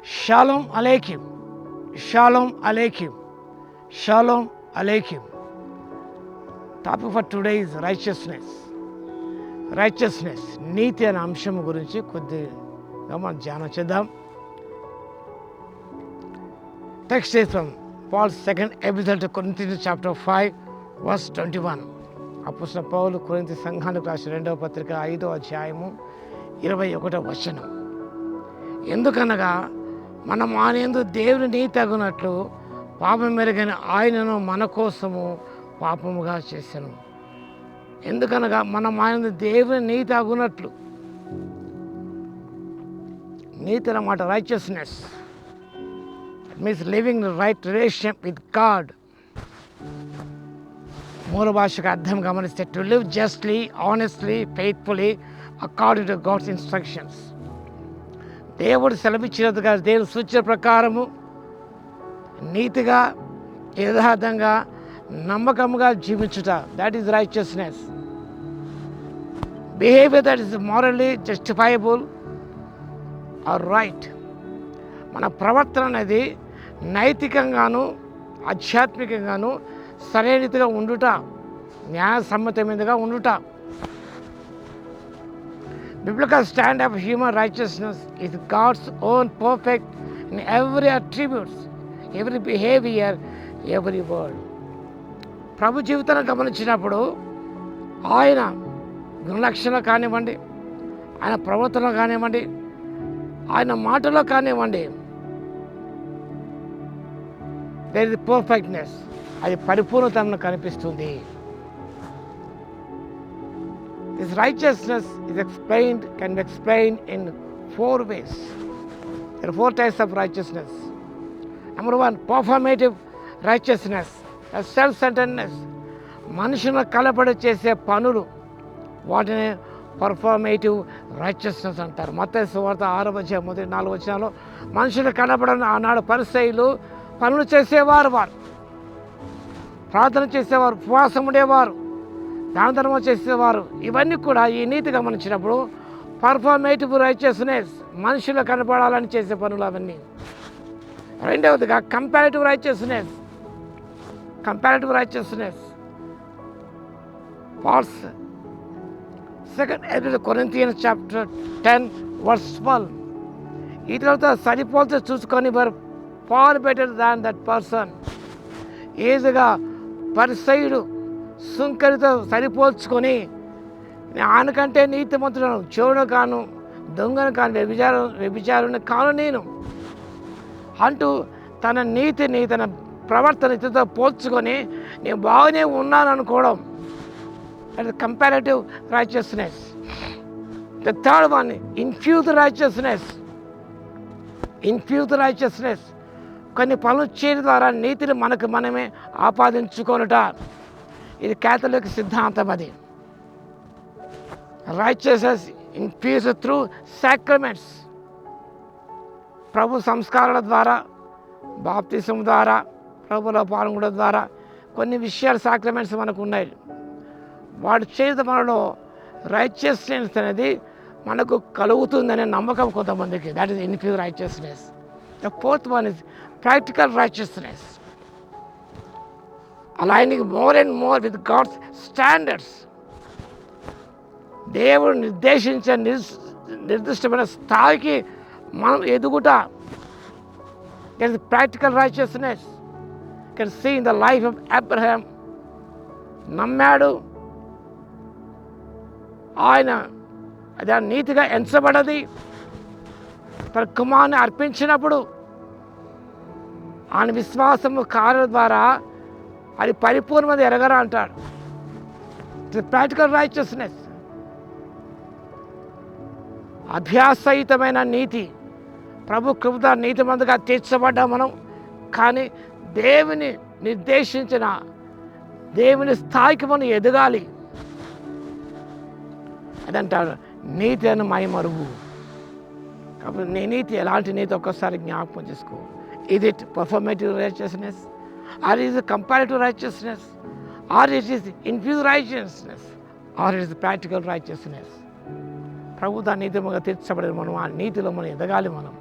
Shalom Aleichem. Shalom Aleichem. Shalom Aleichem. Topic for today is righteousness. Righteousness. నీతి అనే అంశం గురించి కొద్దిగా మనం ధ్యానం చేద్దాం. Text is from Paul's second epistle to Corinthians chapter 5 verse 21. అపోస్తలుడైన పౌలు కొరింథీ సంఘానికి రాసిన 2వ పత్రిక 5వ అధ్యాయము 21వ వచనం. ఎందుకనగా మనం ఆయనందు దేవుని నీతి అగునట్లు పాపం మెరుగైన ఆయనను మన కోసము పాపముగా చేశాను. ఎందుకనగా మనం ఆయనందు దేవుని నీతి అగునట్లు, నీతి అన్నమాట righteousness. It means living right relationship with God. మూల భాషకు అర్థం గమనిస్తే to live justly, honestly, faithfully according to God's instructions. దేవుడు సెలవిచ్చినట్టుగా దేవుని సూచన ప్రకారము నీతిగా, యథార్థంగా, నమ్మకంగా జీవించుట, that is righteousness. Behaviour that is morally justifiable or right. మన ప్రవర్తన అనేది నైతికంగాను ఆధ్యాత్మికంగాను సరైనదిగా ఉండుట, న్యాయసమ్మతమైనదిగా ఉండుట. Biblical stand of human righteousness is God's own perfect in every attributes, every behavior, every word. ప్రభు జీవితాన్ని గమనించినప్పుడు ఆయన గుణలక్షణాలు కానివ్వండి, ఆయన ప్రవర్తన కానివ్వండి, ఆయన మాటలో కానివ్వండి, దేర్ ఇస్ పర్ఫెక్ట్నెస్, అది పరిపూర్ణతను కనిపిస్తుంది. This righteousness is can be explained in 4 ways. There are 4 types of righteousness. Number 1, performative righteousness, self-centeredness. మనుషులను కలపడి చేసే పనులు, వాటిని పర్ఫార్మేటివ్ రైచియస్నెస్ అంటారు. మత్తయి సువార్త 6వ అధ్యాయం 4 వచనాల్లో మనుషులు కనపడని ఆనాడు పరిసయ్యులు పనులు చేసేవారు, వారు ప్రార్థన చేసేవారు, ఉపవాసం ఉండేవారు, దాన ధర్మం చేసేవారు. ఇవన్నీ కూడా ఈ నీతి గమనించినప్పుడు పర్ఫార్మేటివ్ రైచియస్నెస్, మనుషులు కనపడాలని చేసే పనులు అవన్నీ. రెండవదిగా comparative righteousness. Comparative righteousness Paul's second Corinthians chapter 10 verse 12. ఇతరులతో సరిపోల్చి చూసుకొని far better than that person. ఈజీగా పరిసయ్యుడు సుంకరితో సరిపోల్చుకొని ఆయనకంటే నీతిమంతులను, చెవును కాను, దొంగను కాను, వ్యభిచారుని కాను నేను అంటూ తన నీతిని, తన ప్రవర్తన ఇతరులతో పోల్చుకొని నేను బాగానే ఉన్నాను అనుకోవడం, అది comparative righteousness. The third one, infused righteousness. Infused righteousness, కొన్ని పనులు చేయడం ద్వారా నీతిని మనకు మనమే ఆపాదించుకొనుట. ఇది క్యాథలిక్ సిద్ధాంతం. అది రైచియస్నెస్ ఇన్ఫ్యూజ్డ్ త్రూ సాక్రమెంట్స్. ప్రభు సంస్కారాల ద్వారా, బాప్తిసం ద్వారా, ప్రభులో పాల్గొనడం ద్వారా కొన్ని విషయాలు సాక్రమెంట్స్ మనకు ఉన్నాయి. వాడు చేయడం మనలో రైచియస్నెస్ అనేది మనకు కలుగుతుందనే నమ్మకం కొంతమందికి. That is infused righteousness. The fourth one is practical righteousness, aligning more and more with God's standards. దేవుడు నిర్దేశించే నిర్దిష్టమైన స్థాయికి మనం ఎదుగుట. There is practical righteousness. You can see in the life of Abraham. నమ్మాడు, ఆయన అది నీతిగా ఎంచబడది. తన కుమారుని అర్పించినప్పుడు ఆయన విశ్వాసము కార్యం ద్వారా అది పరిపూర్ణత ఎరగరా అంటాడు. ప్రాక్టికల్ రైచియస్నెస్, అభ్యాసయుతమైన నీతి. ప్రభు కృపతో నీతిమంతుగా తీర్చబడ్డా మనం, కానీ దేవుని నిర్దేశించిన దేవుని స్థాయికి మనం ఎదగాలి. అదంటాడు నీతి అని మైమరువు. కాబట్టి నీ నీతి ఎలాంటి నీతి ఒక్కసారి జ్ఞాపకం చేసుకో. ఇది పర్ఫార్మేటివ్ righteousness, or is it comparative righteousness, or it is infused righteousness, or it is practical righteousness. ప్రభు దా నీతిగా తీర్చబడేది మనం, ఆ నీతిలో మనం ఎదగాలి. మనం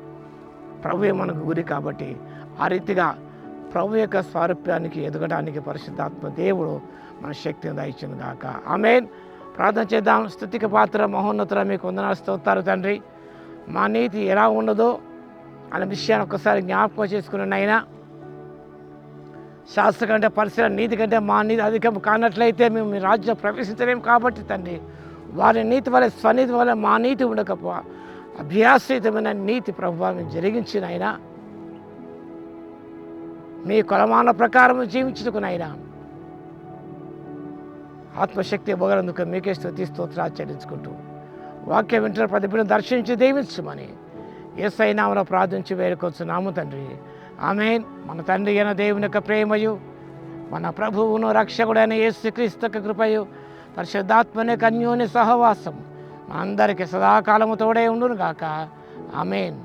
ప్రభువే మనకు గురి. కాబట్టి ఆ రీతిగా ప్రభు యొక్క స్వారూప్యానికి ఎదగడానికి పరిశుద్ధాత్మ దేవుడు మన శక్తిని దయచును గాక. ఆమేన్. ప్రార్థన చేద్దాం. స్తుతికి పాత్ర మహోన్నతుల మీకు వందనాలు స్తోత్రాలు తండ్రి. మా నీతి ఎలా ఉండదో అనే విషయాన్ని ఒక్కసారి జ్ఞాపకం చేసుకుని అయినా శాస్త్ర కంటే పరిశీలన నీతి కంటే మా నీతి అధికం కానట్లయితే మేము మీ రాజ్యం ప్రవేశించలేము. కాబట్టి తండ్రి వారి నీతి వల్ల స్వనీతి వల్ల మా నీతి ఉండకపో అభ్యాసయుతమైన నీతి ప్రభువా మేము జరిగించిన అయినా మీ కొలమాన ప్రకారం జీవించుకునైనా ఆత్మశక్తి ఇవ్వగలందుకు మీకే స్తుతి స్తోత్రాలు చెల్లించుకుంటూ వాక్యం వింటున్న ప్రతి బిడ్డను దర్శించి దీవించమని యేసయ్య నామములో ప్రార్థించి వేడుకొంచున్నాము తండ్రి. ఆమేన్. మన తండ్రి అయిన దేవుని యొక్క ప్రేమయు, మన ప్రభువును రక్షకుడైన యేసుక్రీస్తు యొక్క కృపయు, పరిశుద్ధాత్మని యొక్క అన్యోన్య సహవాసం మనందరికీ సదాకాలము తోడే ఉండును గాక. ఆమేన్.